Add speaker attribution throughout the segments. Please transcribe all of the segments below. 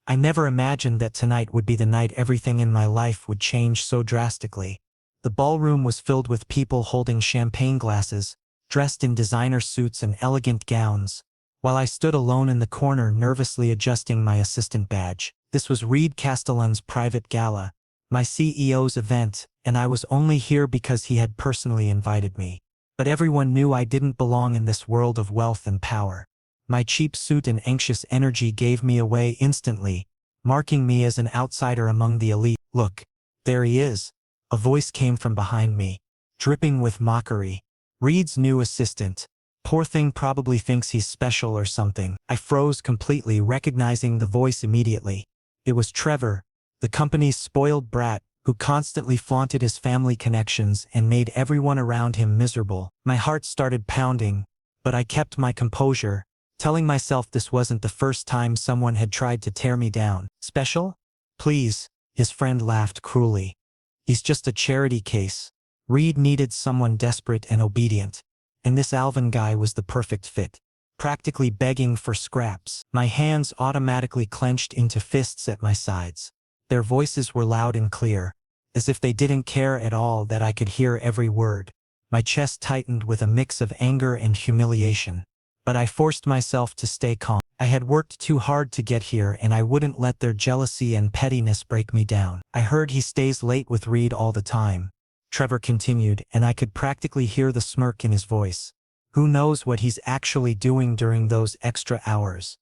Speaker 1: I never imagined that tonight would be the night everything in my life would change so drastically. The ballroom was filled with people holding champagne glasses, dressed in designer suits and elegant gowns, while I stood alone in the corner nervously adjusting my assistant badge. This was Reed Castellan's private gala, my CEO's event, and I was only here because he had personally invited me. But everyone knew I didn't belong in this world of wealth and power. My cheap suit and anxious energy gave me away instantly, marking me as an outsider among the elite. "Look, there he is," a voice came from behind me, dripping with mockery. "Reed's new assistant. Poor thing probably thinks he's special or something." I froze completely, recognizing the voice immediately. It was Trevor, the company's spoiled brat, who constantly flaunted his family connections and made everyone around him miserable. My heart started pounding, but I kept my composure, telling myself this wasn't the first time someone had tried to tear me down. "Special? Please," his friend laughed cruelly. "He's just a charity case." Reed needed someone desperate and obedient, and this Alvin guy was the perfect fit. Practically begging for scraps. My hands automatically clenched into fists at my sides. Their voices were loud and clear, as if they didn't care at all that I could hear every word. My chest tightened with a mix of anger and humiliation. But I forced myself to stay calm. I had worked too hard to get here, and I wouldn't let their jealousy and pettiness break me down. "I heard he stays late with Reed all the time," Trevor continued, and I could practically hear the smirk in his voice. "Who knows what he's actually doing during those extra hours?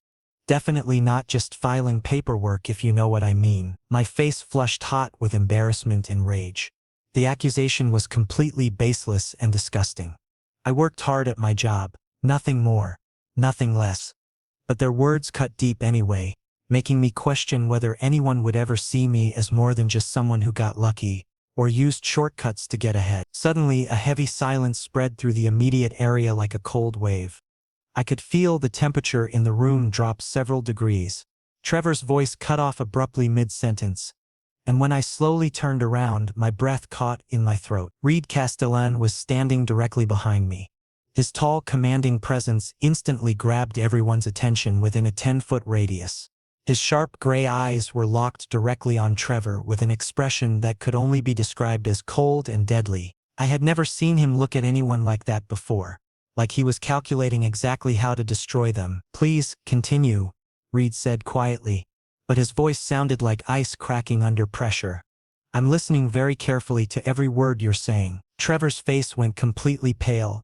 Speaker 1: Definitely not just filing paperwork, if you know what I mean." My face flushed hot with embarrassment and rage. The accusation was completely baseless and disgusting. I worked hard at my job, nothing more, nothing less. But their words cut deep anyway, making me question whether anyone would ever see me as more than just someone who got lucky, or used shortcuts to get ahead. Suddenly, a heavy silence spread through the immediate area like a cold wave. I could feel the temperature in the room drop several degrees. Trevor's voice cut off abruptly mid-sentence, and when I slowly turned around, my breath caught in my throat. Reed Castellan was standing directly behind me. His tall, commanding presence instantly grabbed everyone's attention within a 10-foot radius. His sharp gray eyes were locked directly on Trevor with an expression that could only be described as cold and deadly. I had never seen him look at anyone like that before, like he was calculating exactly how to destroy them. "Please, continue," Reed said quietly, but his voice sounded like ice cracking under pressure. "I'm listening very carefully to every word you're saying." Trevor's face went completely pale,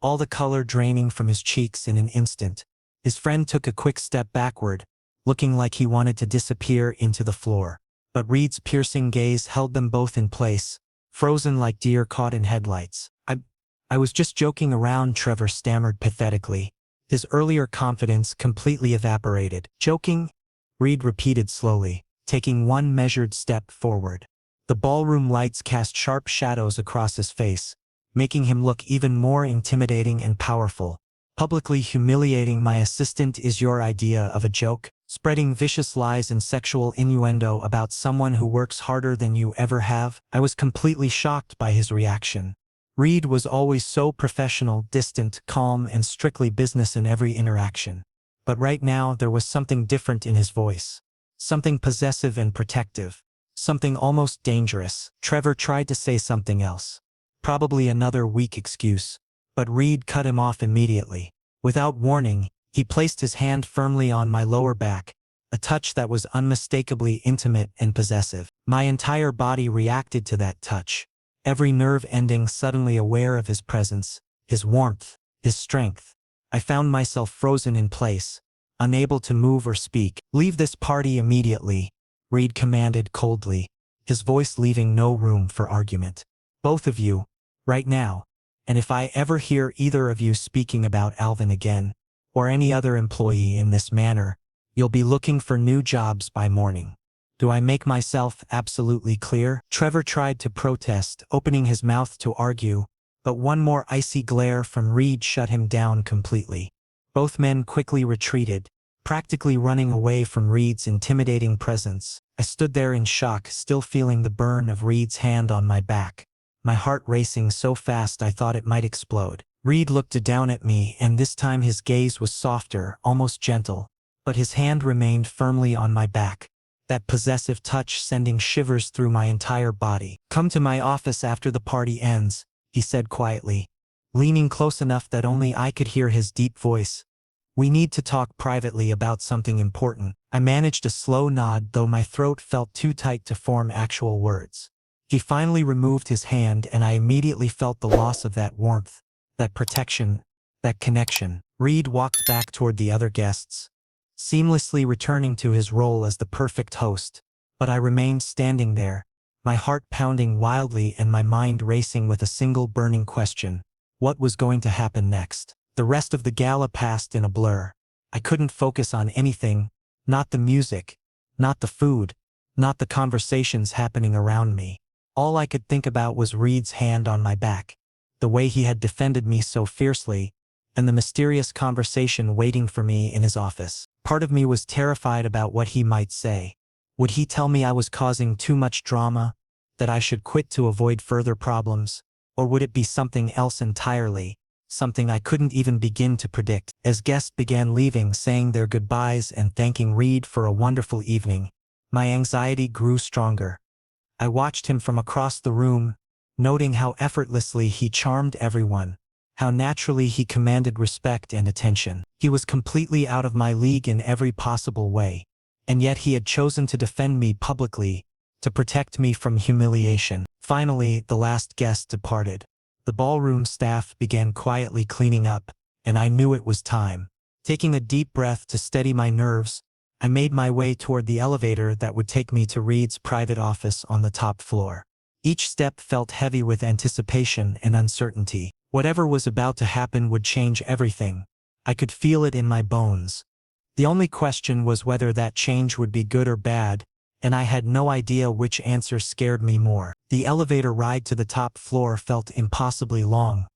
Speaker 1: all the color draining from his cheeks in an instant. His friend took a quick step backward, looking like he wanted to disappear into the floor. But Reed's piercing gaze held them both in place, frozen like deer caught in headlights. I was just joking around," Trevor stammered pathetically. His earlier confidence completely evaporated. "Joking?" Reed repeated slowly, taking one measured step forward. The ballroom lights cast sharp shadows across his face, making him look even more intimidating and powerful. "Publicly humiliating my assistant is your idea of a joke? Spreading vicious lies and sexual innuendo about someone who works harder than you ever have?" I was completely shocked by his reaction. Reed was always so professional, distant, calm, and strictly business in every interaction. But right now there was something different in his voice. Something possessive and protective. Something almost dangerous. Trevor tried to say something else. Probably another weak excuse. But Reed cut him off immediately. Without warning, he placed his hand firmly on my lower back, a touch that was unmistakably intimate and possessive. My entire body reacted to that touch, every nerve ending suddenly aware of his presence, his warmth, his strength. I found myself frozen in place, unable to move or speak. "Leave this party immediately," Reed commanded coldly, his voice leaving no room for argument. "Both of you, right now. And if I ever hear either of you speaking about Alvin again, or any other employee in this manner, you'll be looking for new jobs by morning. Do I make myself absolutely clear?" Trevor tried to protest, opening his mouth to argue, but one more icy glare from Reed shut him down completely. Both men quickly retreated, practically running away from Reed's intimidating presence. I stood there in shock, still feeling the burn of Reed's hand on my back, my heart racing so fast I thought it might explode. Reed looked down at me, and this time his gaze was softer, almost gentle. but his hand remained firmly on my back, that possessive touch sending shivers through my entire body. "Come to my office after the party ends," he said quietly, leaning close enough that only I could hear his deep voice. "We need to talk privately about something important." I managed a slow nod, though my throat felt too tight to form actual words. He finally removed his hand, and I immediately felt the loss of that warmth, that protection, that connection. Reed walked back toward the other guests, seamlessly returning to his role as the perfect host, but I remained standing there, my heart pounding wildly and my mind racing with a single burning question: what was going to happen next? The rest of the gala passed in a blur. I couldn't focus on anything, not the music, not the food, not the conversations happening around me. All I could think about was Reed's hand on my back, the way he had defended me so fiercely, and the mysterious conversation waiting for me in his office. Part of me was terrified about what he might say. Would he tell me I was causing too much drama, that I should quit to avoid further problems, or would it be something else entirely, something I couldn't even begin to predict? As guests began leaving, saying their goodbyes and thanking Reed for a wonderful evening, my anxiety grew stronger. I watched him from across the room, noting how effortlessly he charmed everyone, how naturally he commanded respect and attention. He was completely out of my league in every possible way, and yet he had chosen to defend me publicly, to protect me from humiliation. Finally, the last guest departed. The ballroom staff began quietly cleaning up, and I knew it was time. Taking a deep breath to steady my nerves, I made my way toward the elevator that would take me to Reed's private office on the top floor. Each step felt heavy with anticipation and uncertainty. Whatever was about to happen would change everything. I could feel it in my bones. The only question was whether that change would be good or bad, and I had no idea which answer scared me more. The elevator ride to the top floor felt impossibly long,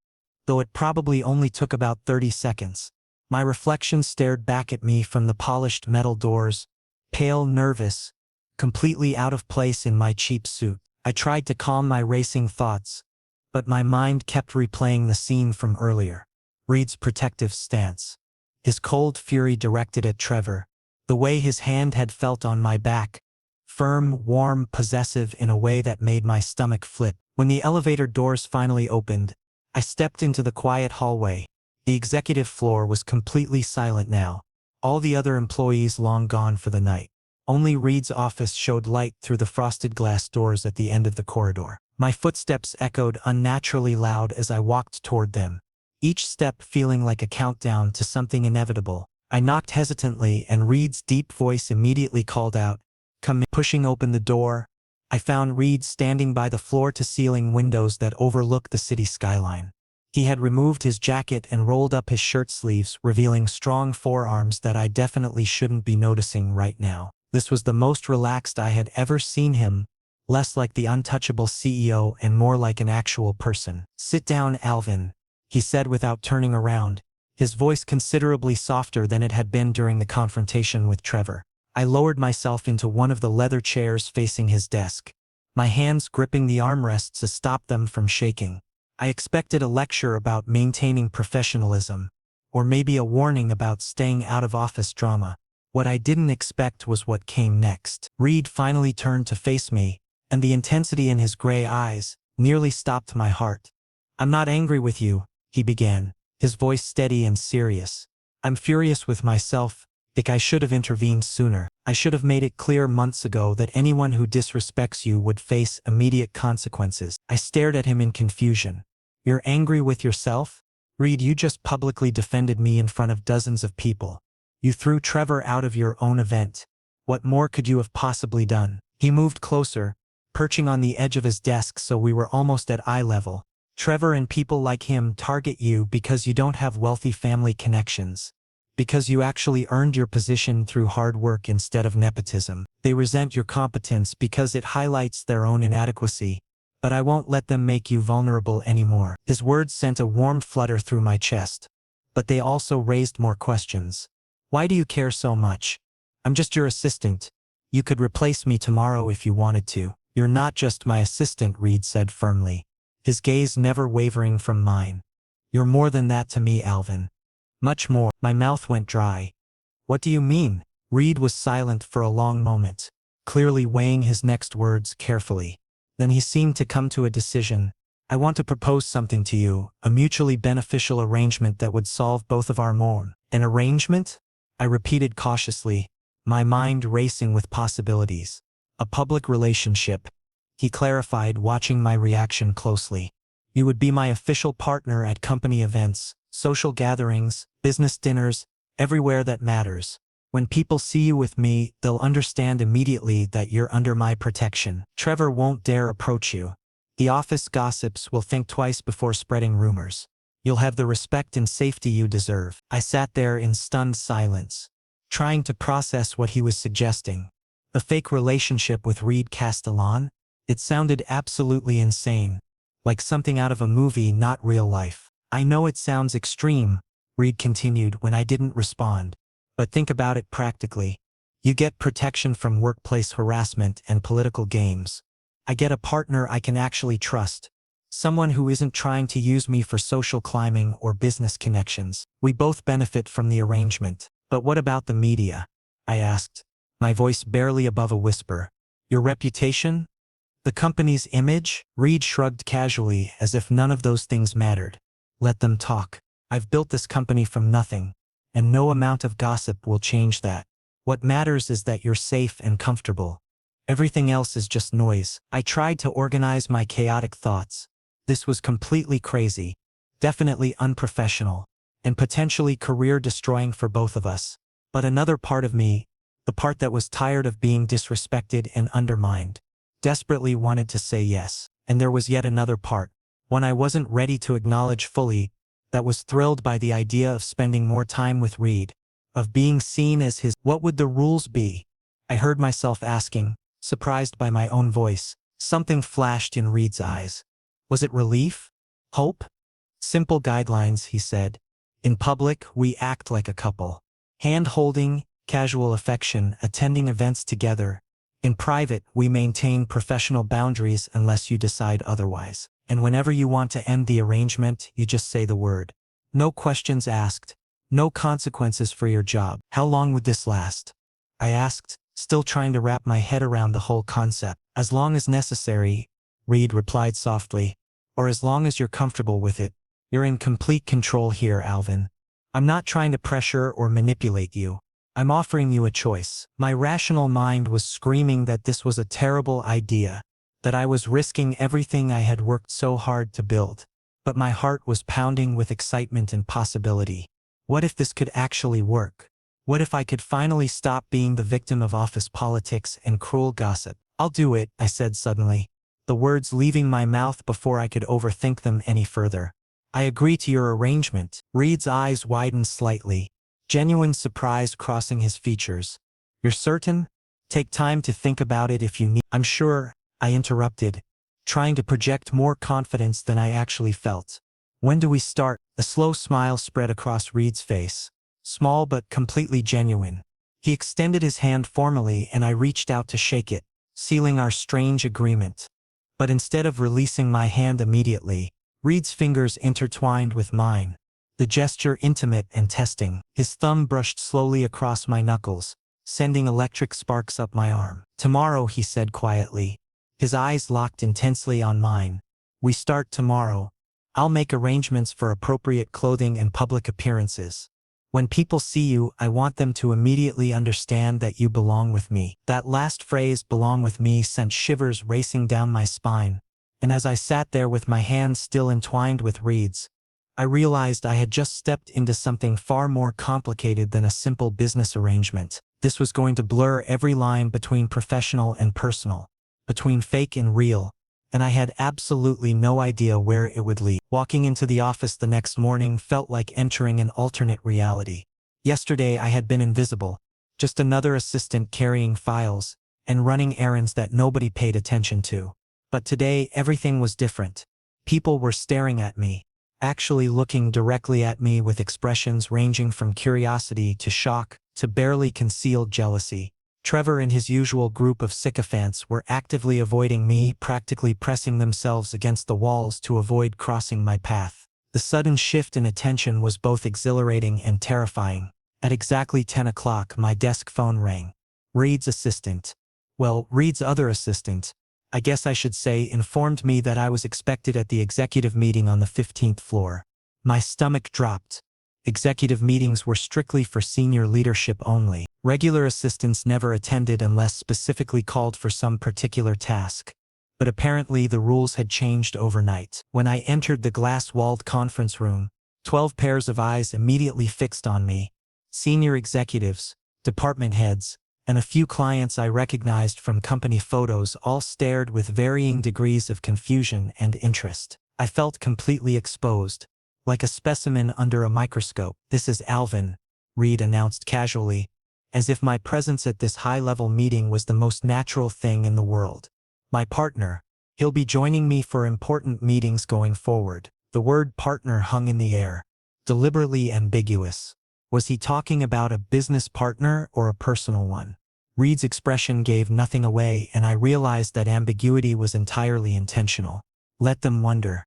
Speaker 1: though it probably only took about 30 seconds. My reflection stared back at me from the polished metal doors, pale, nervous, completely out of place in my cheap suit. I tried to calm my racing thoughts, but my mind kept replaying the scene from earlier. Reed's protective stance, his cold fury directed at Trevor, the way his hand had felt on my back, firm, warm, possessive in a way that made my stomach flip. When the elevator doors finally opened, I stepped into the quiet hallway. The executive floor was completely silent now, all the other employees long gone for the night. Only Reed's office showed light through the frosted glass doors at the end of the corridor. My footsteps echoed unnaturally loud as I walked toward them, each step feeling like a countdown to something inevitable. I knocked hesitantly, and Reed's deep voice immediately called out, "Come in." Pushing open the door, I found Reed standing by the floor-to-ceiling windows that overlook the city skyline. He had removed his jacket and rolled up his shirt sleeves, revealing strong forearms that I definitely shouldn't be noticing right now. This was the most relaxed I had ever seen him, less like the untouchable CEO and more like an actual person. "Sit down, Alvin," he said without turning around, his voice considerably softer than it had been during the confrontation with Trevor. I lowered myself into one of the leather chairs facing his desk, my hands gripping the armrests to stop them from shaking. I expected a lecture about maintaining professionalism, or maybe a warning about staying out of office drama. What I didn't expect was what came next. Reed finally turned to face me, and the intensity in his gray eyes nearly stopped my heart. "I'm not angry with you," he began, his voice steady and serious. "I'm furious with myself. Think I should have intervened sooner. I should have made it clear months ago that anyone who disrespects you would face immediate consequences." I stared at him in confusion. "You're angry with yourself? Reed, you just publicly defended me in front of dozens of people. You threw Trevor out of your own event. What more could you have possibly done?" He moved closer, perching on the edge of his desk so we were almost at eye level. "Trevor and people like him target you because you don't have wealthy family connections, because you actually earned your position through hard work instead of nepotism. They resent your competence because it highlights their own inadequacy, but I won't let them make you vulnerable anymore." His words sent a warm flutter through my chest, but they also raised more questions. "Why do you care so much? I'm just your assistant. You could replace me tomorrow if you wanted to." "You're not just my assistant," Reed said firmly, his gaze never wavering from mine. "You're more than that to me, Alvin. Much more." My mouth went dry. "What do you mean?" Reed was silent for a long moment, clearly weighing his next words carefully. Then he seemed to come to a decision. I want to propose something to you, a mutually beneficial arrangement that would solve both of our mourn. An arrangement? I repeated cautiously, my mind racing with possibilities. A public relationship, he clarified, watching my reaction closely. You would be my official partner at company events, social gatherings, business dinners, everywhere that matters. When people see you with me, they'll understand immediately that you're under my protection. Trevor won't dare approach you. The office gossips will think twice before spreading rumors. You'll have the respect and safety you deserve. I sat there in stunned silence, trying to process what he was suggesting. A fake relationship with Reed Castellan? It sounded absolutely insane, like something out of a movie, not real life. I know it sounds extreme, Reed continued when I didn't respond. But think about it practically. You get protection from workplace harassment and political games. I get a partner I can actually trust. Someone who isn't trying to use me for social climbing or business connections. We both benefit from the arrangement. But what about the media? I asked, my voice barely above a whisper. Your reputation? The company's image? Reed shrugged casually, as if none of those things mattered. Let them talk. I've built this company from nothing, and no amount of gossip will change that. What matters is that you're safe and comfortable. Everything else is just noise. I tried to organize my chaotic thoughts. This was completely crazy, definitely unprofessional, and potentially career-destroying for both of us. But another part of me, the part that was tired of being disrespected and undermined, desperately wanted to say yes. And there was yet another part, one I wasn't ready to acknowledge fully, that was thrilled by the idea of spending more time with Reed, of being seen as his. What would the rules be? I heard myself asking, surprised by my own voice. Something flashed in Reed's eyes. Was it relief? Hope? Simple guidelines, he said. In public, we act like a couple. Hand-holding, casual affection, attending events together. In private, we maintain professional boundaries unless you decide otherwise. And whenever you want to end the arrangement, you just say the word. No questions asked. No consequences for your job. How long would this last? I asked, still trying to wrap my head around the whole concept. As long as necessary, Reed replied softly. Or as long as you're comfortable with it. You're in complete control here, Alvin. I'm not trying to pressure or manipulate you. I'm offering you a choice. My rational mind was screaming that this was a terrible idea, that I was risking everything I had worked so hard to build. But my heart was pounding with excitement and possibility. What if this could actually work? What if I could finally stop being the victim of office politics and cruel gossip? I'll do it, I said suddenly, the words leaving my mouth before I could overthink them any further. I agree to your arrangement. Reed's eyes widened slightly, genuine surprise crossing his features. You're certain? Take time to think about it if you need. I'm sure, I interrupted, trying to project more confidence than I actually felt. When do we start? A slow smile spread across Reed's face, small but completely genuine. He extended his hand formally and I reached out to shake it, sealing our strange agreement. But instead of releasing my hand immediately, Reed's fingers intertwined with mine, the gesture intimate and testing. His thumb brushed slowly across my knuckles, sending electric sparks up my arm. Tomorrow, he said quietly, his eyes locked intensely on mine. We start tomorrow. I'll make arrangements for appropriate clothing and public appearances. When people see you, I want them to immediately understand that you belong with me. That last phrase, belong with me, sent shivers racing down my spine. And as I sat there with my hands still entwined with Reed's, I realized I had just stepped into something far more complicated than a simple business arrangement. This was going to blur every line between professional and personal, between fake and real, and I had absolutely no idea where it would lead. Walking into the office the next morning felt like entering an alternate reality. Yesterday I had been invisible, just another assistant carrying files and running errands that nobody paid attention to. But today everything was different. People were staring at me, actually looking directly at me with expressions ranging from curiosity to shock to barely concealed jealousy. Trevor and his usual group of sycophants were actively avoiding me, practically pressing themselves against the walls to avoid crossing my path. The sudden shift in attention was both exhilarating and terrifying. At exactly 10 o'clock, my desk phone rang. Reed's assistant. Well, Reed's other assistant, I guess I should say, informed me that I was expected at the executive meeting on the 15th floor. My stomach dropped. Executive meetings were strictly for senior leadership only. Regular assistants never attended unless specifically called for some particular task. But apparently the rules had changed overnight. When I entered the glass-walled conference room, 12 pairs of eyes immediately fixed on me. Senior executives, department heads, and a few clients I recognized from company photos all stared with varying degrees of confusion and interest. I felt completely exposed, like a specimen under a microscope. "This is Alvin," Reed announced casually, as if my presence at this high-level meeting was the most natural thing in the world. "My partner. He'll be joining me for important meetings going forward." The word partner hung in the air, deliberately ambiguous. Was he talking about a business partner or a personal one? Reed's expression gave nothing away, and I realized that ambiguity was entirely intentional. Let them wonder.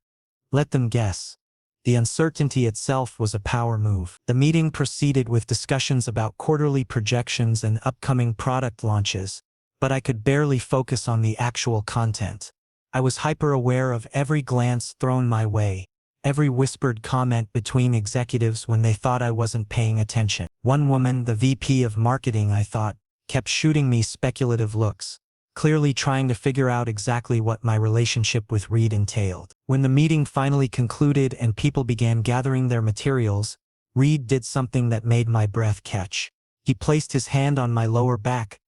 Speaker 1: Let them guess. The uncertainty itself was a power move. The meeting proceeded with discussions about quarterly projections and upcoming product launches, but I could barely focus on the actual content. I was hyper-aware of every glance thrown my way, every whispered comment between executives when they thought I wasn't paying attention. One woman, the VP of marketing, I thought, kept shooting me speculative looks, clearly trying to figure out exactly what my relationship with Reed entailed. When the meeting finally concluded and people began gathering their materials, Reed did something that made my breath catch. He placed his hand on my lower back,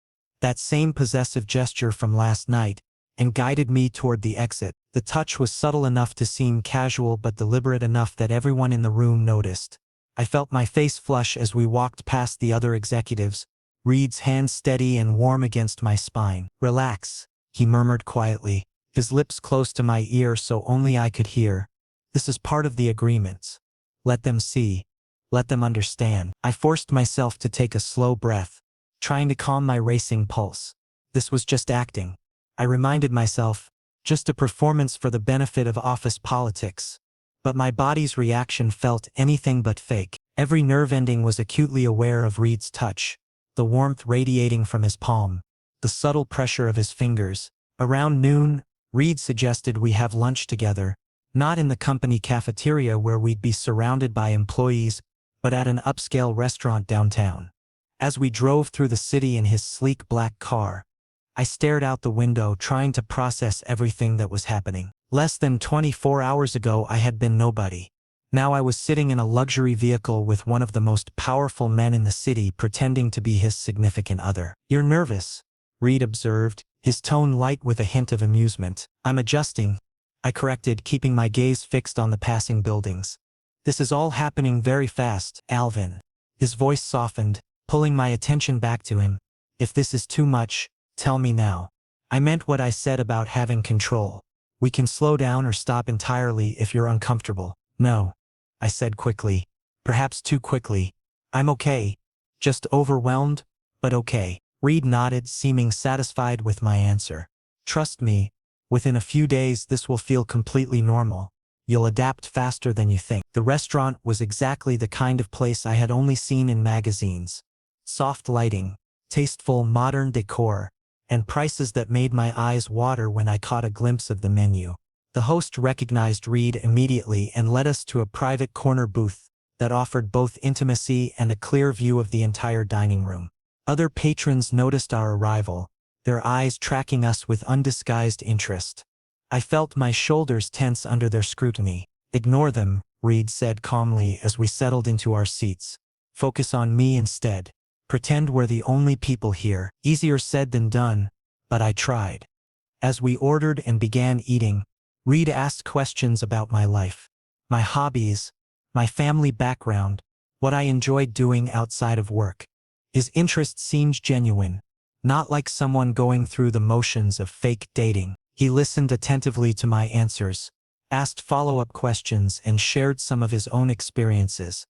Speaker 1: that same possessive gesture from last night, and guided me toward the exit. The touch was subtle enough to seem casual but deliberate enough that everyone in the room noticed. I felt my face flush as we walked past the other executives, Reed's hand steady and warm against my spine. "Relax," he murmured quietly, his lips close to my ear so only I could hear. "This is part of the agreements. Let them see. Let them understand." I forced myself to take a slow breath, trying to calm my racing pulse. This was just acting. I reminded myself, just a performance for the benefit of office politics. But my body's reaction felt anything but fake. Every nerve ending was acutely aware of Reed's touch, the warmth radiating from his palm, the subtle pressure of his fingers. Around noon, Reed suggested we have lunch together, not in the company cafeteria where we'd be surrounded by employees, but at an upscale restaurant downtown. As we drove through the city in his sleek black car, I stared out the window trying to process everything that was happening. Less than 24 hours ago I had been nobody. Now I was sitting in a luxury vehicle with one of the most powerful men in the city pretending to be his significant other. "You're nervous," Reed observed, his tone light with a hint of amusement. "I'm adjusting," I corrected, keeping my gaze fixed on the passing buildings. "This is all happening very fast, Alvin." His voice softened, pulling my attention back to him. "If this is too much, tell me now." I meant what I said about having control. "We can slow down or stop entirely if you're uncomfortable." "No," I said quickly, perhaps too quickly. "I'm okay. Just overwhelmed, but okay." Reed nodded, seeming satisfied with my answer. "Trust me, within a few days this will feel completely normal. You'll adapt faster than you think." The restaurant was exactly the kind of place I had only seen in magazines. Soft lighting, tasteful modern decor, and prices that made my eyes water when I caught a glimpse of the menu. The host recognized Reed immediately and led us to a private corner booth that offered both intimacy and a clear view of the entire dining room. Other patrons noticed our arrival, their eyes tracking us with undisguised interest. I felt my shoulders tense under their scrutiny. "Ignore them," Reed said calmly as we settled into our seats. "Focus on me instead. Pretend we're the only people here." Easier said than done, but I tried. As we ordered and began eating, Reed asked questions about my life, my hobbies, my family background, what I enjoyed doing outside of work. His interest seemed genuine, not like someone going through the motions of fake dating. He listened attentively to my answers, asked follow-up questions, and shared some of his own experiences.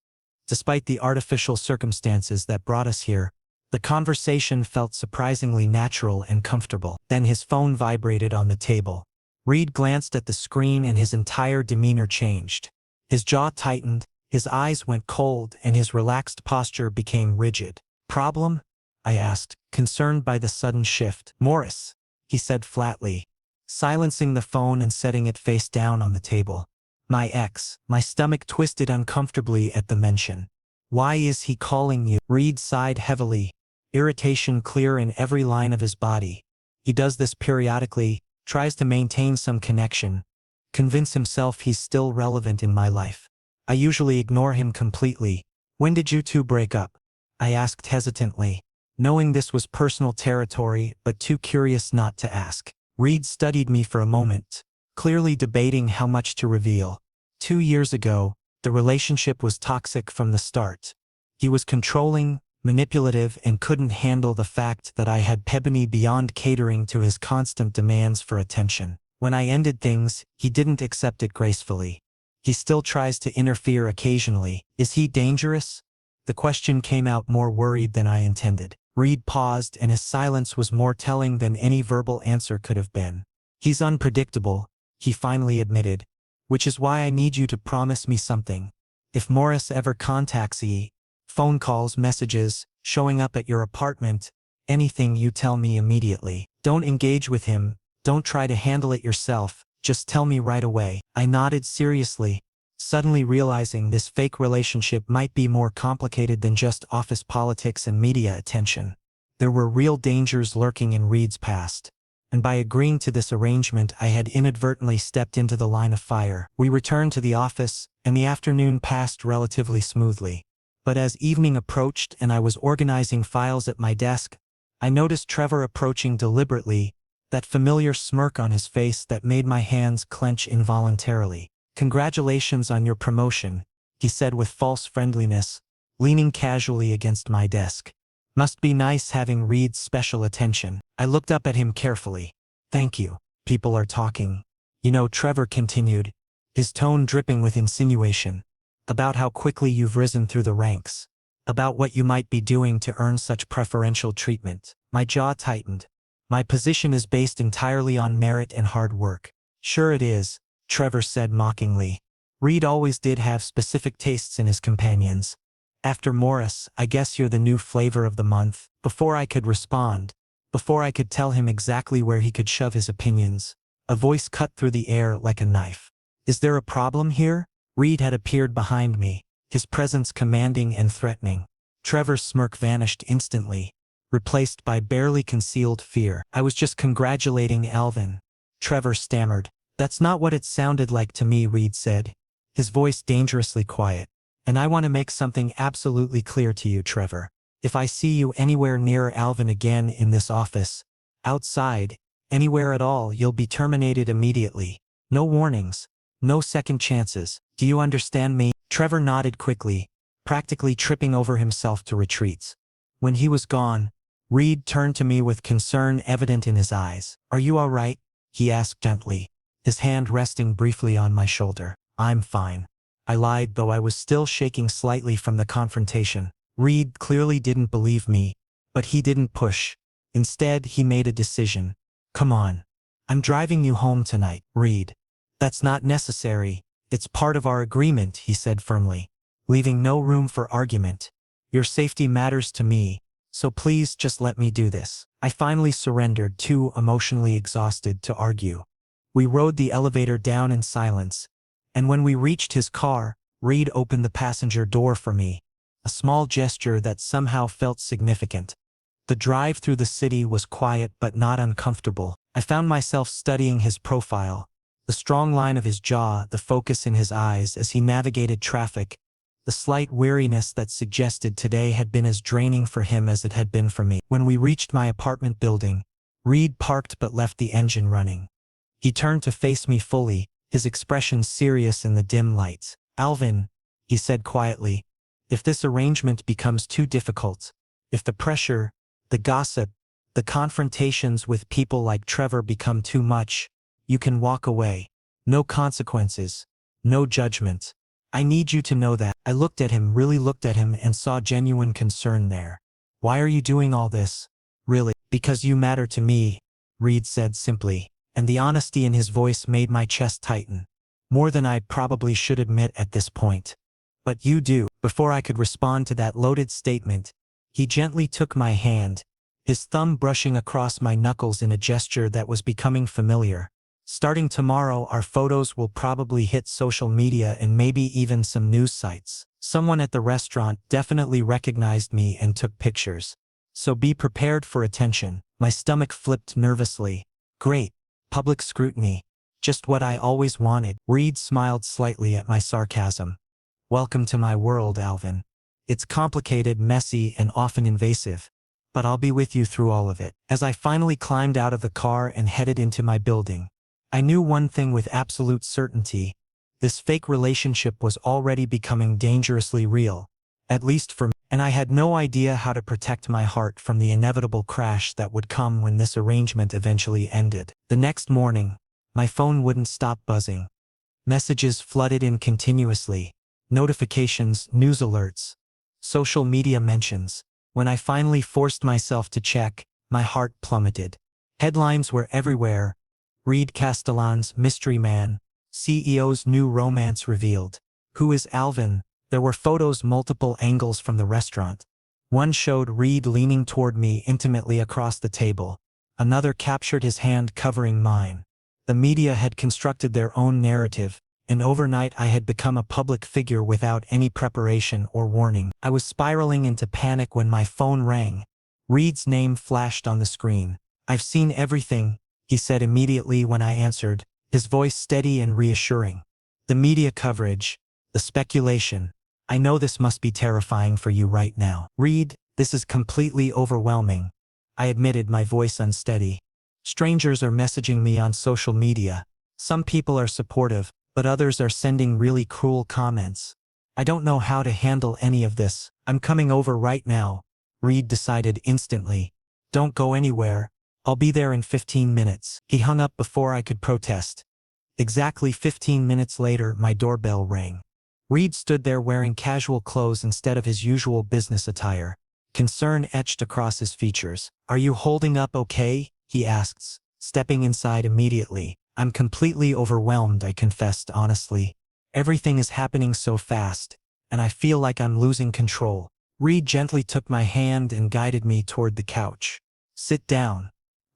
Speaker 1: Despite the artificial circumstances that brought us here, the conversation felt surprisingly natural and comfortable. Then his phone vibrated on the table. Reed glanced at the screen and his entire demeanor changed. His jaw tightened, His eyes went cold and his relaxed posture became rigid. Problem? I asked, concerned by the sudden shift. Morris, he said flatly, silencing the phone and setting it face down on the table. My ex. My stomach twisted uncomfortably at the mention. Why is he calling you? Reed sighed heavily, irritation clear in every line of his body. He does this periodically, tries to maintain some connection, convince himself he's still relevant in my life. I usually ignore him completely. When did you two break up? I asked hesitantly, knowing this was personal territory but too curious not to ask. Reed studied me for a moment, clearly debating how much to reveal. 2 years ago, the relationship was toxic from the start. He was controlling, manipulative, and couldn't handle the fact that I had me beyond catering to his constant demands for attention. When I ended things, he didn't accept it gracefully. He still tries to interfere occasionally. Is he dangerous? The question came out more worried than I intended. Reed paused, and his silence was more telling than any verbal answer could have been. He's unpredictable, he finally admitted, which is why I need you to promise me something. If Morris ever contacts you, phone calls, messages, showing up at your apartment, anything, you tell me immediately. Don't engage with him, don't try to handle it yourself, just tell me right away. I nodded seriously, suddenly realizing this fake relationship might be more complicated than just office politics and media attention. There were real dangers lurking in Reed's past, and by agreeing to this arrangement I had inadvertently stepped into the line of fire. We returned to the office, and the afternoon passed relatively smoothly. But as evening approached and I was organizing files at my desk, I noticed Trevor approaching deliberately, that familiar smirk on his face that made my hands clench involuntarily. Congratulations on your promotion, he said with false friendliness, leaning casually against my desk. Must be nice having Reed's special attention. I looked up at him carefully. Thank you. People are talking. You know, Trevor continued, his tone dripping with insinuation, about how quickly you've risen through the ranks, about what you might be doing to earn such preferential treatment. My jaw tightened. My position is based entirely on merit and hard work. Sure it is, Trevor said mockingly. Reed always did have specific tastes in his companions. After Morris, I guess you're the new flavor of the month. Before I could respond, before I could tell him exactly where he could shove his opinions, a voice cut through the air like a knife. Is there a problem here? Reed had appeared behind me, his presence commanding and threatening. Trevor's smirk vanished instantly, replaced by barely concealed fear. I was just congratulating Alvin, Trevor stammered. That's not what it sounded like to me, Reed said, his voice dangerously quiet. And I want to make something absolutely clear to you, Trevor. If I see you anywhere near Alvin again in this office, outside, anywhere at all, you'll be terminated immediately. No warnings, no second chances. Do you understand me? Trevor nodded quickly, practically tripping over himself to retreat. When he was gone, Reed turned to me with concern evident in his eyes. Are you all right? He asked gently, his hand resting briefly on my shoulder. I'm fine, I lied, though I was still shaking slightly from the confrontation. Reed clearly didn't believe me, but he didn't push. Instead, he made a decision. Come on. I'm driving you home tonight, Reed. That's not necessary. It's part of our agreement, he said firmly, leaving no room for argument. Your safety matters to me, so please just let me do this. I finally surrendered, too emotionally exhausted to argue. We rode the elevator down in silence, and when we reached his car, Reed opened the passenger door for me, a small gesture that somehow felt significant. The drive through the city was quiet but not uncomfortable. I found myself studying his profile, the strong line of his jaw, the focus in his eyes as he navigated traffic, the slight weariness that suggested today had been as draining for him as it had been for me. When we reached my apartment building, Reed parked but left the engine running. He turned to face me fully, his expression serious in the dim lights. Alvin, he said quietly, if this arrangement becomes too difficult, if the pressure, the gossip, the confrontations with people like Trevor become too much, you can walk away. No consequences, no judgment. I need you to know that. I looked at him, really looked at him, and saw genuine concern there. Why are you doing all this? Really? Because you matter to me, Reed said simply, and the honesty in his voice made my chest tighten. More than I probably should admit at this point. But you do. Before I could respond to that loaded statement, he gently took my hand, his thumb brushing across my knuckles in a gesture that was becoming familiar. Starting tomorrow, our photos will probably hit social media and maybe even some news sites. Someone at the restaurant definitely recognized me and took pictures. So be prepared for attention. My stomach flipped nervously. Great. Public scrutiny. Just what I always wanted. Reed smiled slightly at my sarcasm. Welcome to my world, Alvin. It's complicated, messy, and often invasive. But I'll be with you through all of it. As I finally climbed out of the car and headed into my building, I knew one thing with absolute certainty. This fake relationship was already becoming dangerously real, at least for me, and I had no idea how to protect my heart from the inevitable crash that would come when this arrangement eventually ended. The next morning, my phone wouldn't stop buzzing. Messages flooded in continuously. Notifications, news alerts, social media mentions. When I finally forced myself to check, my heart plummeted. Headlines were everywhere. Reed Castellan's mystery man, CEO's new romance revealed. Who is Alvin? There were photos multiple angles from the restaurant. One showed Reed leaning toward me intimately across the table. Another captured his hand covering mine. The media had constructed their own narrative, and overnight I had become a public figure without any preparation or warning. I was spiraling into panic when my phone rang. Reed's name flashed on the screen. I've seen everything, he said immediately when I answered, his voice steady and reassuring. The media coverage, the speculation. I know this must be terrifying for you right now. Reed, this is completely overwhelming, I admitted, my voice unsteady. Strangers are messaging me on social media. Some people are supportive, but others are sending really cruel comments. I don't know how to handle any of this. I'm coming over right now, Reed decided instantly. Don't go anywhere. I'll be there in 15 minutes. He hung up before I could protest. Exactly 15 minutes later, my doorbell rang. Reed stood there wearing casual clothes instead of his usual business attire. Concern etched across his features. Are you holding up okay? He asked, stepping inside immediately. I'm completely overwhelmed, I confessed honestly. Everything is happening so fast, and I feel like I'm losing control. Reed gently took my hand and guided me toward the couch. Sit down.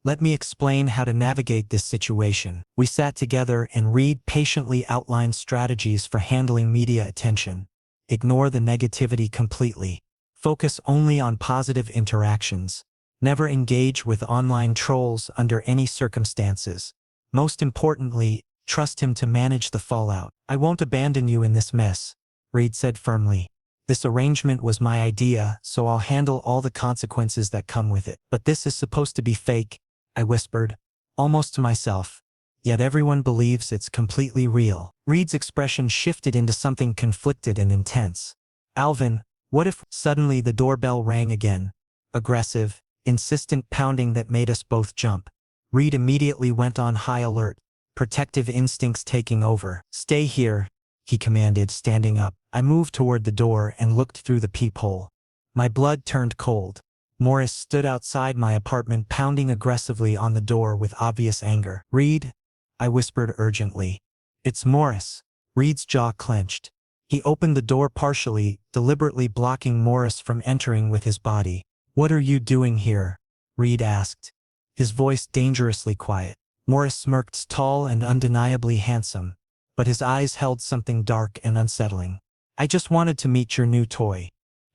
Speaker 1: Let me explain how to navigate this situation. We sat together and Reed patiently outlined strategies for handling media attention. Ignore the negativity completely. Focus only on positive interactions. Never engage with online trolls under any circumstances. Most importantly, trust him to manage the fallout. I won't abandon you in this mess, Reed said firmly. This arrangement was my idea, so I'll handle all the consequences that come with it. But this is supposed to be fake, I whispered, almost to myself. Yet everyone believes it's completely real. Reed's expression shifted into something conflicted and intense. Alvin, what if... Suddenly the doorbell rang again. Aggressive, insistent pounding that made us both jump. Reed immediately went on high alert, protective instincts taking over. Stay here, he commanded, standing up. I moved toward the door and looked through the peephole. My blood turned cold. Morris stood outside my apartment, pounding aggressively on the door with obvious anger. Reed, I whispered urgently. It's Morris. Reed's jaw clenched. He opened the door partially, deliberately blocking Morris from entering with his body. What are you doing here? Reed asked, his voice dangerously quiet. Morris smirked, tall and undeniably handsome, but his eyes held something dark and unsettling. I just wanted to meet your new toy.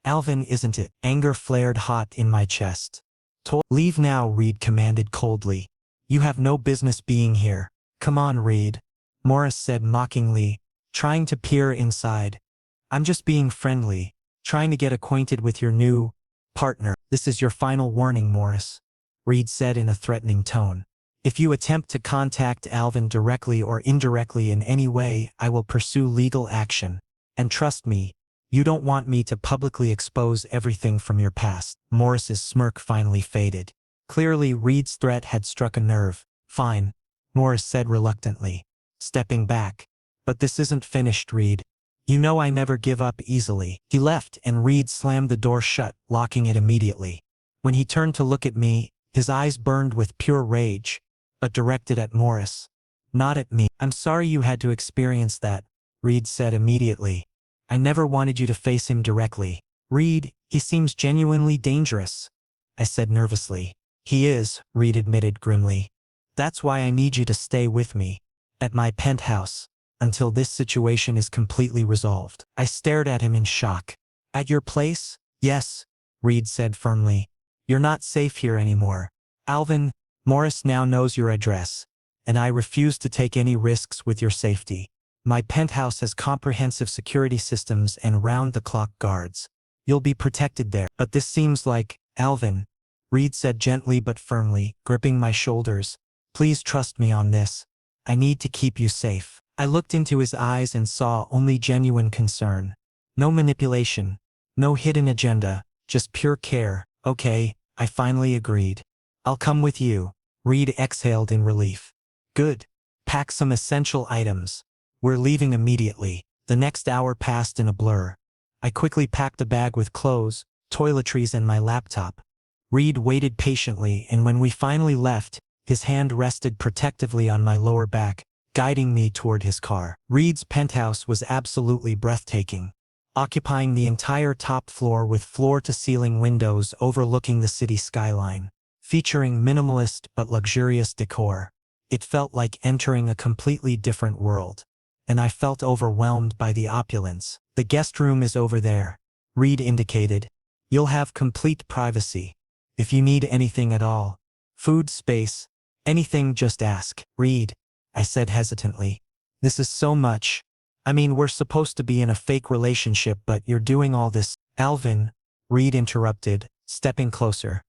Speaker 1: Alvin, isn't it? Anger flared hot in my chest. Leave now, Reed commanded coldly. You have no business being here. Come on, Reed, Morris said mockingly, trying to peer inside. I'm just being friendly, trying to get acquainted with your new partner. This is your final warning, Morris, Reed said in a threatening tone. If you attempt to contact Alvin directly or indirectly in any way, I will pursue legal action. And trust me, you don't want me to publicly expose everything from your past. Morris's smirk finally faded. Clearly, Reed's threat had struck a nerve. Fine, Morris said reluctantly, stepping back. But this isn't finished, Reed. You know I never give up easily. He left and Reed slammed the door shut, locking it immediately. When he turned to look at me, his eyes burned with pure rage, but directed at Morris, not at me. I'm sorry you had to experience that, Reed said immediately. I never wanted you to face him directly. Reed, he seems genuinely dangerous, I said nervously. He is, Reed admitted grimly. That's why I need you to stay with me, at my penthouse, until this situation is completely resolved. I stared at him in shock. At your place? Yes, Reed said firmly. You're not safe here anymore. Alvin, Morris now knows your address, and I refuse to take any risks with your safety. My penthouse has comprehensive security systems and round-the-clock guards. You'll be protected there. But this seems like, Alvin, Reed said gently but firmly, gripping my shoulders. Please trust me on this. I need to keep you safe. I looked into his eyes and saw only genuine concern. No manipulation, no hidden agenda, just pure care. Okay, I finally agreed. I'll come with you. Reed exhaled in relief. Good. Pack some essential items. We're leaving immediately. The next hour passed in a blur. I quickly packed a bag with clothes, toiletries and my laptop. Reed waited patiently, and when we finally left, his hand rested protectively on my lower back, guiding me toward his car. Reed's penthouse was absolutely breathtaking, occupying the entire top floor with floor-to-ceiling windows overlooking the city skyline, featuring minimalist but luxurious decor. It felt like entering a completely different world, and I felt overwhelmed by the opulence. The guest room is over there, Reed indicated. You'll have complete privacy. If you need anything at all, food, space, anything, just ask. Reed, I said hesitantly. This is so much. I mean, we're supposed to be in a fake relationship, but you're doing all this. Alvin, Reed interrupted, stepping closer.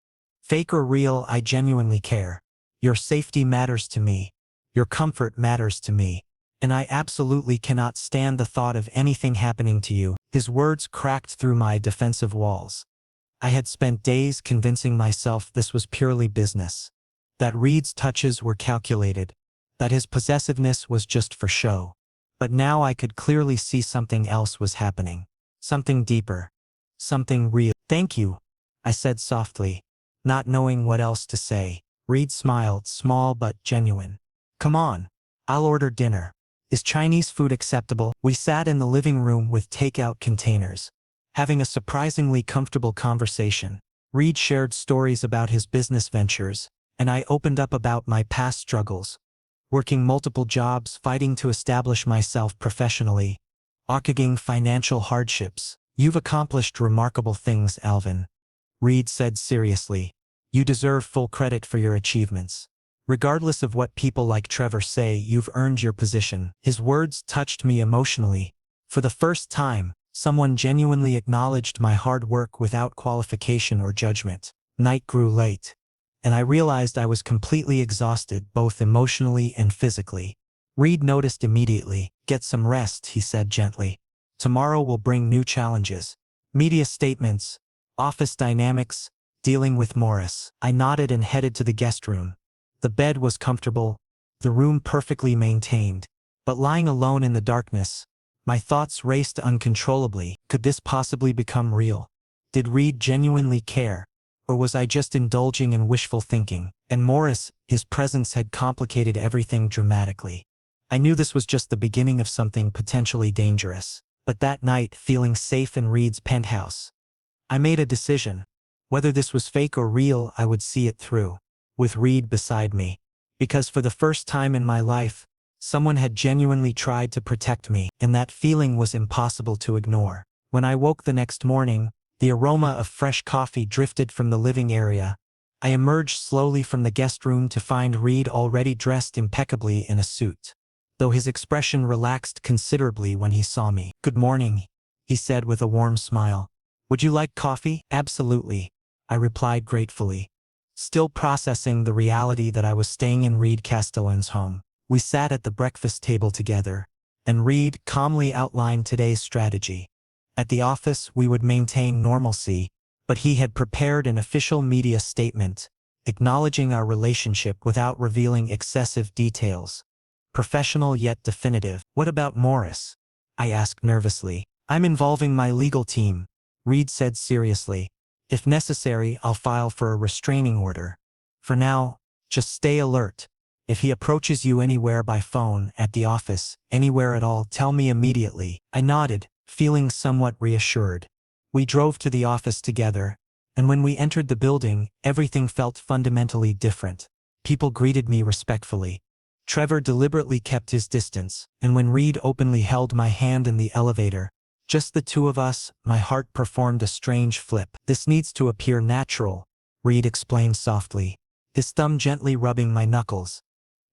Speaker 1: Fake or real, I genuinely care. Your safety matters to me. Your comfort matters to me. And I absolutely cannot stand the thought of anything happening to you. His words cracked through my defensive walls. I had spent days convincing myself this was purely business, that Reed's touches were calculated, that his possessiveness was just for show. But now I could clearly see something else was happening. Something deeper. Something real. Thank you, I said softly, not knowing what else to say. Reed smiled, small but genuine. Come on, I'll order dinner. Is Chinese food acceptable? We sat in the living room with takeout containers, having a surprisingly comfortable conversation. Reed shared stories about his business ventures, and I opened up about my past struggles, working multiple jobs, fighting to establish myself professionally, navigating financial hardships. You've accomplished remarkable things, Alvin, Reed said seriously. You deserve full credit for your achievements. Regardless of what people like Trevor say, you've earned your position. His words touched me emotionally. For the first time, someone genuinely acknowledged my hard work without qualification or judgment. Night grew late, and I realized I was completely exhausted, both emotionally and physically. Reed noticed immediately. Get some rest, he said gently. Tomorrow will bring new challenges. Media statements, office dynamics, dealing with Morris. I nodded and headed to the guest room. The bed was comfortable, the room perfectly maintained, but lying alone in the darkness, my thoughts raced uncontrollably. Could this possibly become real? Did Reed genuinely care? Or was I just indulging in wishful thinking? And Morris, his presence had complicated everything dramatically. I knew this was just the beginning of something potentially dangerous. But that night, feeling safe in Reed's penthouse, I made a decision. Whether this was fake or real, I would see it through, with Reed beside me. Because for the first time in my life, someone had genuinely tried to protect me, and that feeling was impossible to ignore. When I woke the next morning, the aroma of fresh coffee drifted from the living area. I emerged slowly from the guest room to find Reed already dressed impeccably in a suit, though his expression relaxed considerably when he saw me. Good morning, he said with a warm smile. Would you like coffee? Absolutely, I replied gratefully, still processing the reality that I was staying in Reed Castellan's home. We sat at the breakfast table together, and Reed calmly outlined today's strategy. At the office, we would maintain normalcy, but he had prepared an official media statement, acknowledging our relationship without revealing excessive details. Professional yet definitive. What about Morris? I asked nervously. I'm involving my legal team, Reed said seriously. If necessary, I'll file for a restraining order. For now, just stay alert. If he approaches you anywhere by phone, at the office, anywhere at all, tell me immediately. I nodded, feeling somewhat reassured. We drove to the office together, and when we entered the building, everything felt fundamentally different. People greeted me respectfully. Trevor deliberately kept his distance, and when Reed openly held my hand in the elevator, just the two of us, my heart performed a strange flip. "This needs to appear natural," Reed explained softly, his thumb gently rubbing my knuckles.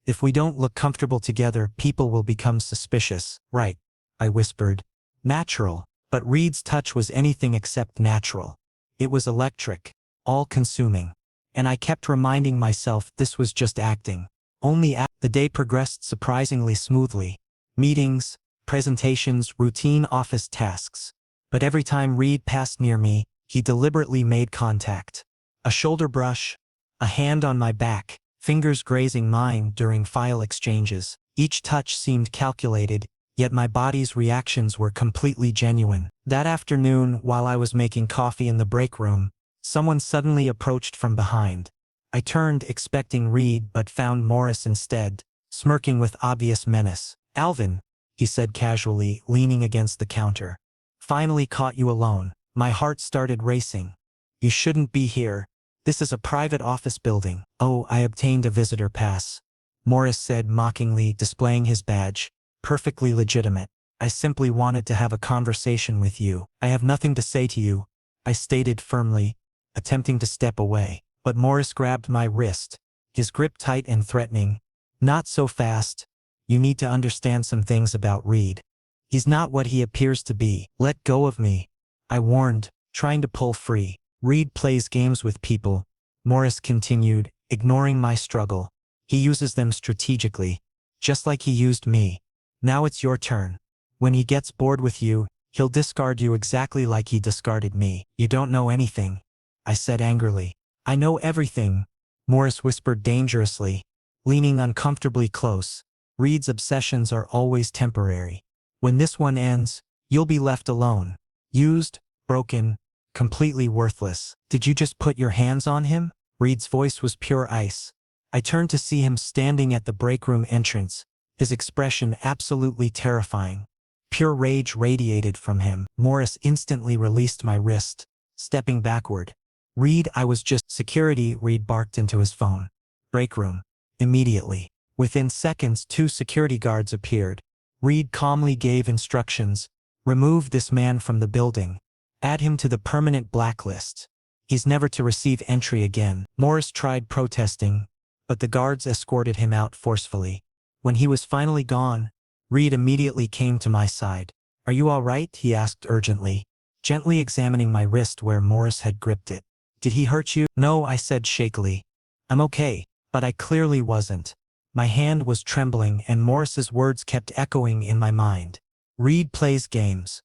Speaker 1: "If we don't look comfortable together, people will become suspicious." "Right," I whispered. "Natural." But Reed's touch was anything except natural. It was electric, all-consuming. And I kept reminding myself this was just acting. The day progressed surprisingly smoothly. Meetings, presentations, routine office tasks. But every time Reed passed near me, he deliberately made contact. A shoulder brush, a hand on my back, fingers grazing mine during file exchanges. Each touch seemed calculated, yet my body's reactions were completely genuine. That afternoon, while I was making coffee in the break room, someone suddenly approached from behind. I turned, expecting Reed, but found Morris instead, smirking with obvious menace. "Alvin," he said casually, leaning against the counter. "Finally caught you alone." My heart started racing. "You shouldn't be here. This is a private office building." "Oh, I obtained a visitor pass," Morris said mockingly, displaying his badge. "Perfectly legitimate. I simply wanted to have a conversation with you." "I have nothing to say to you," I stated firmly, attempting to step away. But Morris grabbed my wrist, his grip tight and threatening. "Not so fast. You need to understand some things about Reed. He's not what he appears to be." "Let go of me," I warned, trying to pull free. "Reed plays games with people," Morris continued, ignoring my struggle. "He uses them strategically, just like he used me. Now it's your turn. When he gets bored with you, he'll discard you exactly like he discarded me." "You don't know anything," I said angrily. "I know everything," Morris whispered dangerously, leaning uncomfortably close. "Reed's obsessions are always temporary. When this one ends, you'll be left alone. Used, broken, completely worthless." "Did you just put your hands on him?" Reed's voice was pure ice. I turned to see him standing at the break room entrance, his expression absolutely terrifying. Pure rage radiated from him. Morris instantly released my wrist, stepping backward. "Reed, I was just—" "Security," Reed barked into his phone. "Break room. Immediately." Within seconds, 2 security guards appeared. Reed calmly gave instructions. "Remove this man from the building. Add him to the permanent blacklist. He's never to receive entry again." Morris tried protesting, but the guards escorted him out forcefully. When he was finally gone, Reed immediately came to my side. "Are you all right?" he asked urgently, gently examining my wrist where Morris had gripped it. "Did he hurt you?" "No," I said shakily. "I'm okay." But I clearly wasn't. My hand was trembling and Morris's words kept echoing in my mind. "Reed plays games.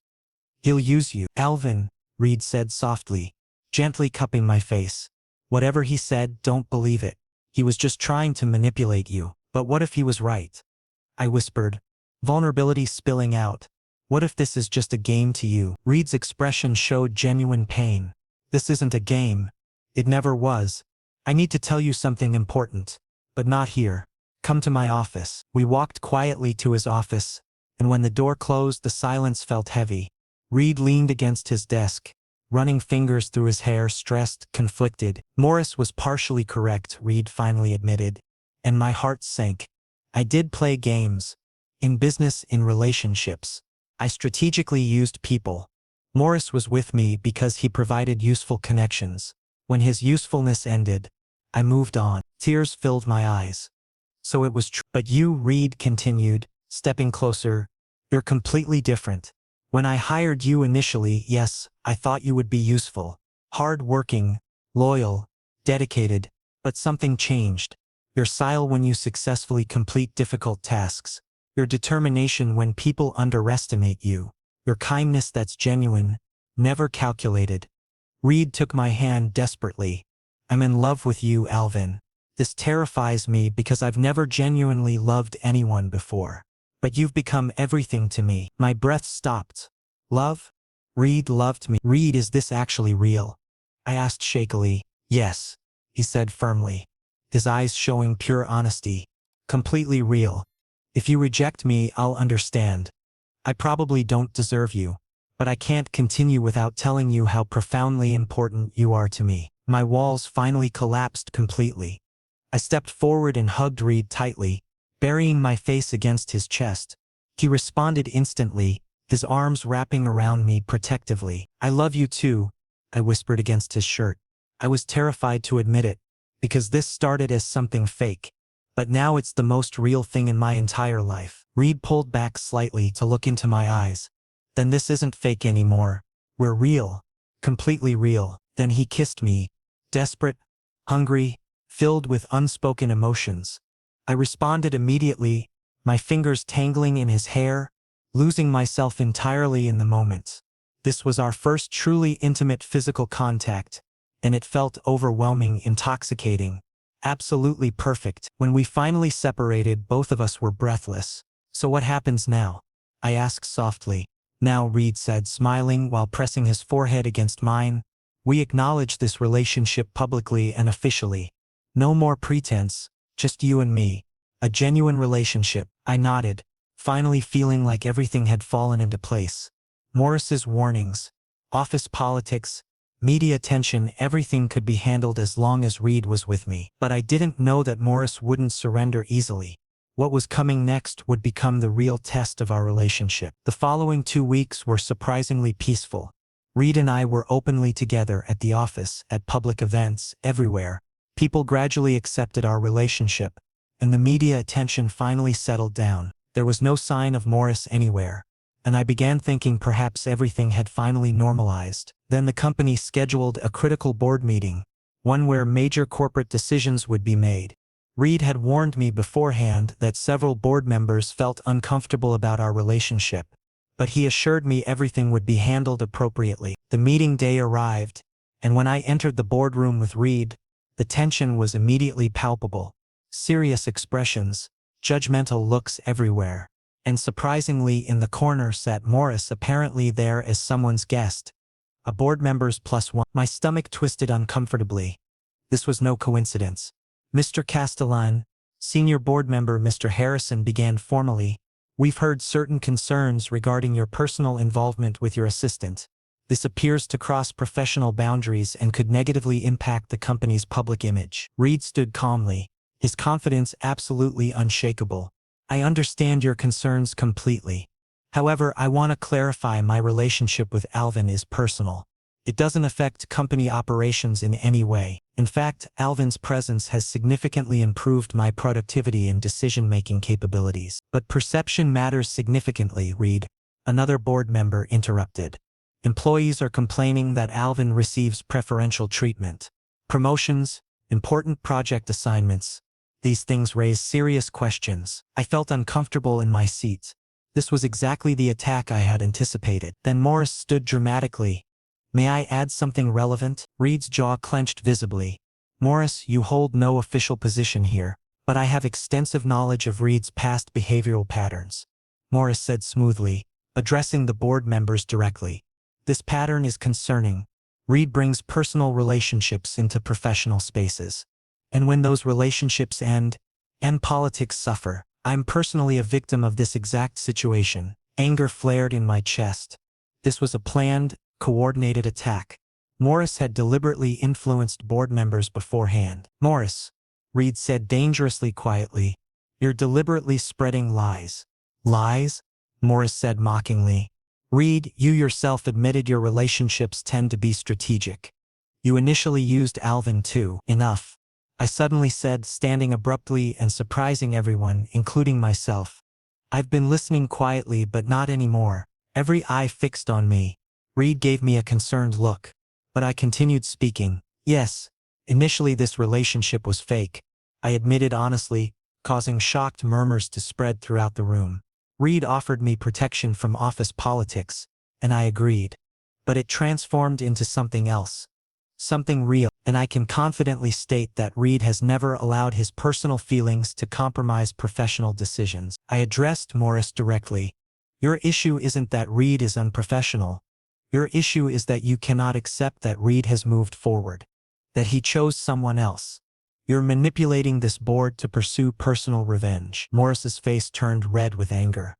Speaker 1: He'll use you." "Alvin," Reed said softly, gently cupping my face. "Whatever he said, don't believe it. He was just trying to manipulate you." "But what if he was right?" I whispered, vulnerability spilling out. "What if this is just a game to you?" Reed's expression showed genuine pain. "This isn't a game. It never was. I need to tell you something important. But not here. Come to my office." We walked quietly to his office, and when the door closed, the silence felt heavy. Reed leaned against his desk, running fingers through his hair, stressed, conflicted. "Morris was partially correct," Reed finally admitted, and my heart sank. "I did play games. In business, in relationships. I strategically used people. Morris was with me because he provided useful connections. When his usefulness ended, I moved on." Tears filled my eyes. "So it was true." "But you," Reed continued, stepping closer, "you're completely different. When I hired you initially, yes, I thought you would be useful. Hard-working, loyal, dedicated. But something changed. Your style when you successfully complete difficult tasks. Your determination when people underestimate you. Your kindness that's genuine, never calculated." Reed took my hand desperately. "I'm in love with you, Alvin. This terrifies me because I've never genuinely loved anyone before. But you've become everything to me." My breath stopped. "Love? Reed loved me." "Reed, is this actually real?" I asked shakily. "Yes," he said firmly, his eyes showing pure honesty. "Completely real. If you reject me, I'll understand. I probably don't deserve you. but I can't continue without telling you how profoundly important you are to me. My walls finally collapsed completely. I stepped forward and hugged Reed tightly, burying my face against his chest. He responded instantly, his arms wrapping around me protectively. "I love you too," I whispered against his shirt. I was terrified to admit it, because this started as something fake. But now it's the most real thing in my entire life. Reed pulled back slightly to look into my eyes. "Then this isn't fake anymore. We're real. Completely real." Then he kissed me, desperate, hungry, filled with unspoken emotions. I responded immediately, my fingers tangling in his hair, losing myself entirely in the moment. This was our first truly intimate physical contact, and it felt overwhelming, intoxicating, absolutely perfect. When we finally separated, both of us were breathless. "So what happens now?" I asked softly. "Now," Reed said, smiling while pressing his forehead against mine, "we acknowledge this relationship publicly and officially. No more pretense, just you and me. A genuine relationship." I nodded, finally feeling like everything had fallen into place. Morris's warnings, office politics, media attention, everything could be handled as long as Reed was with me. But I didn't know that Morris wouldn't surrender easily. What was coming next would become the real test of our relationship. The following 2 weeks were surprisingly peaceful. Reed and I were openly together at the office, at public events, everywhere. People gradually accepted our relationship, and the media attention finally settled down. There was no sign of Morris anywhere, and I began thinking perhaps everything had finally normalized. Then the company scheduled a critical board meeting, one where major corporate decisions would be made. Reed had warned me beforehand that several board members felt uncomfortable about our relationship, but he assured me everything would be handled appropriately. The meeting day arrived, and when I entered the boardroom with Reed, the tension was immediately palpable. Serious expressions, judgmental looks everywhere. And surprisingly, in the corner sat Morris, apparently there as someone's guest. A board member's +1. My stomach twisted uncomfortably. This was no coincidence. "Mr. Castellan," senior board member Mr. Harrison began formally, "we've heard certain concerns regarding your personal involvement with your assistant. This appears to cross professional boundaries and could negatively impact the company's public image." Reed stood calmly, his confidence absolutely unshakable. "I understand your concerns completely. However, I want to clarify my relationship with Alvin is personal. It doesn't affect company operations in any way. In fact, Alvin's presence has significantly improved my productivity and decision-making capabilities." "But perception matters significantly, Reed," another board member interrupted. "Employees are complaining that Alvin receives preferential treatment. Promotions, important project assignments. These things raise serious questions." I felt uncomfortable in my seat. This was exactly the attack I had anticipated. Then Morris stood dramatically. "May I add something relevant?" Reed's jaw clenched visibly. "Morris, you hold no official position here, but I have extensive knowledge of Reed's past behavioral patterns," Morris said smoothly, addressing the board members directly. "This pattern is concerning. Reed brings personal relationships into professional spaces. And when those relationships end, and politics suffer, I'm personally a victim of this exact situation." Anger flared in my chest. This was a planned, coordinated attack. Morris had deliberately influenced board members beforehand. "Morris," Reed said dangerously quietly, "you're deliberately spreading lies." "Lies?" Morris said mockingly. "Reed, you yourself admitted your relationships tend to be strategic. You initially used Alvin too." "Enough," I suddenly said, standing abruptly and surprising everyone, including myself. "I've been listening quietly, but not anymore." Every eye fixed on me. Reed gave me a concerned look, but I continued speaking. "Yes, initially this relationship was fake," I admitted honestly, causing shocked murmurs to spread throughout the room. "Reed offered me protection from office politics, and I agreed. But it transformed into something else. Something real, and I can confidently state that Reed has never allowed his personal feelings to compromise professional decisions." I addressed Morris directly. "Your issue isn't that Reed is unprofessional. Your issue is that you cannot accept that Reed has moved forward, that he chose someone else. You're manipulating this board to pursue personal revenge." Morris's face turned red with anger.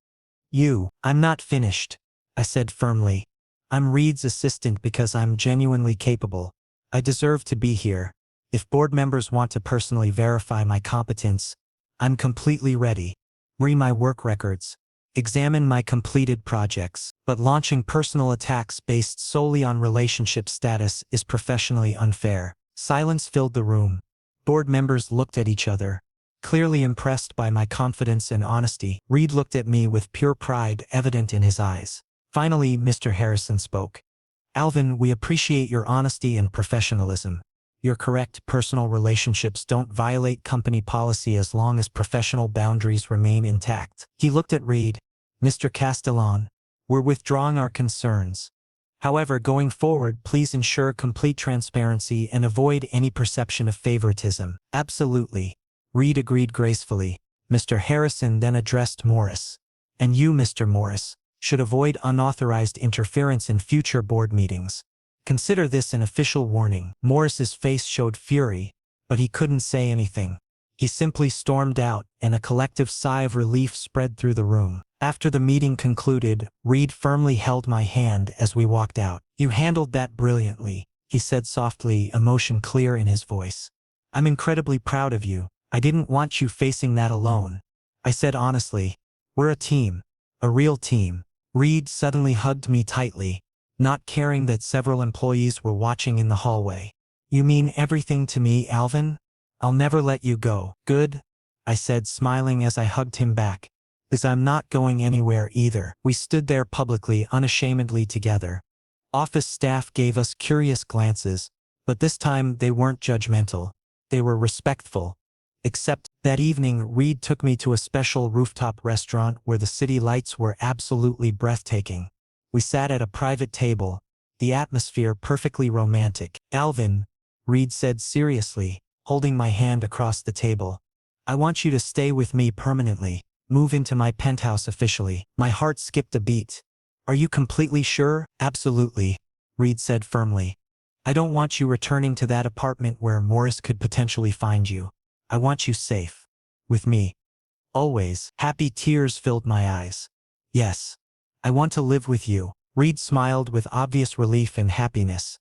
Speaker 1: "I'm not finished," I said firmly. I'm Reed's assistant because I'm genuinely capable. I deserve to be here. If board members want to personally verify my competence, I'm completely ready. Read my work records. Examine my completed projects. But launching personal attacks based solely on relationship status is professionally unfair. Silence filled the room. Board members looked at each other, clearly impressed by my confidence and honesty. Reed looked at me with pure pride evident in his eyes. Finally, Mr. Harrison spoke. Alvin, we appreciate your honesty and professionalism. You're correct, personal relationships don't violate company policy as long as professional boundaries remain intact. He looked at Reed. Mr. Castellan, we're withdrawing our concerns. However, going forward, please ensure complete transparency and avoid any perception of favoritism. Absolutely. Reed agreed gracefully. Mr. Harrison then addressed Morris. And you, Mr. Morris, should avoid unauthorized interference in future board meetings. Consider this an official warning. Morris's face showed fury, but he couldn't say anything. He simply stormed out, and a collective sigh of relief spread through the room. After the meeting concluded, Reed firmly held my hand as we walked out. You handled that brilliantly, he said softly, emotion clear in his voice. I'm incredibly proud of you. I didn't want you facing that alone. I said honestly, we're a team. A real team. Reed suddenly hugged me tightly, not caring that several employees were watching in the hallway. You mean everything to me, Alvin? I'll never let you go. Good, I said, smiling as I hugged him back. Because I'm not going anywhere either. We stood there publicly, unashamedly together. Office staff gave us curious glances, but this time they weren't judgmental. They were respectful. Except that evening, Reed took me to a special rooftop restaurant where the city lights were absolutely breathtaking. We sat at a private table, the atmosphere perfectly romantic. Alvin, Reed said seriously, holding my hand across the table. I want you to stay with me permanently. Move into my penthouse officially. My heart skipped a beat. Are you completely sure? Absolutely, Reed said firmly. I don't want you returning to that apartment where Morris could potentially find you. I want you safe. With me. Always. Happy tears filled my eyes. Yes. I want to live with you. Reed smiled with obvious relief and happiness.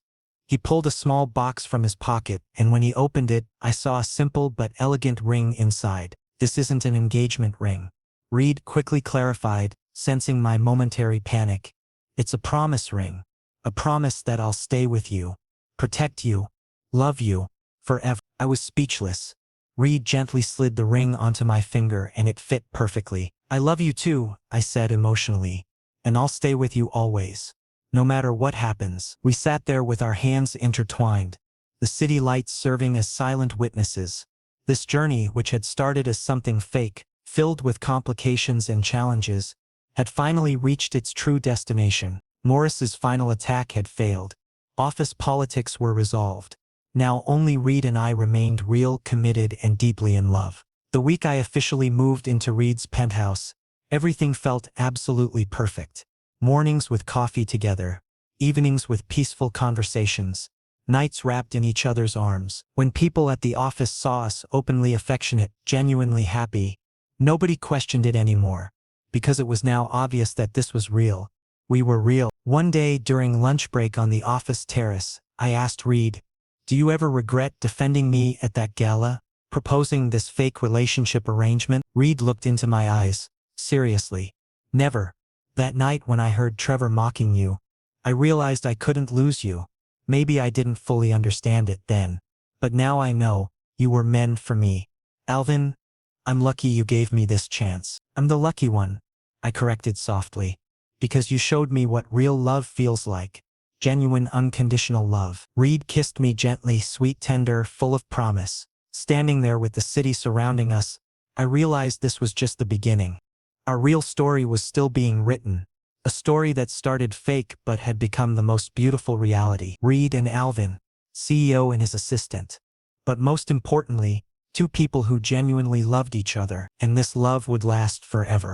Speaker 1: He pulled a small box from his pocket, and when he opened it, I saw a simple but elegant ring inside. This isn't an engagement ring, Reed quickly clarified, sensing my momentary panic. It's a promise ring. A promise that I'll stay with you, protect you, love you, forever. I was speechless. Reed gently slid the ring onto my finger and it fit perfectly. I love you too, I said emotionally. And I'll stay with you always. No matter what happens. We sat there with our hands intertwined, the city lights serving as silent witnesses. This journey, which had started as something fake, filled with complications and challenges, had finally reached its true destination. Morris's final attack had failed. Office politics were resolved. Now only Reed and I remained real, committed, and deeply in love. The week I officially moved into Reed's penthouse, everything felt absolutely perfect. Mornings with coffee together, evenings with peaceful conversations, nights wrapped in each other's arms. When people at the office saw us openly affectionate, genuinely happy, nobody questioned it anymore, because it was now obvious that this was real. We were real. One day during lunch break on the office terrace, I asked Reed, "Do you ever regret defending me at that gala, proposing this fake relationship arrangement?" Reed looked into my eyes, seriously. Never. That night when I heard Trevor mocking you, I realized I couldn't lose you. Maybe I didn't fully understand it then, but now I know, you were meant for me. Alvin, I'm lucky you gave me this chance. I'm the lucky one, I corrected softly, because you showed me what real love feels like. Genuine unconditional love. Reed kissed me gently, sweet, tender, full of promise. Standing there with the city surrounding us, I realized this was just the beginning. Our real story was still being written. A story that started fake but had become the most beautiful reality. Reed and Alvin, CEO and his assistant. But most importantly, two people who genuinely loved each other, and this love would last forever.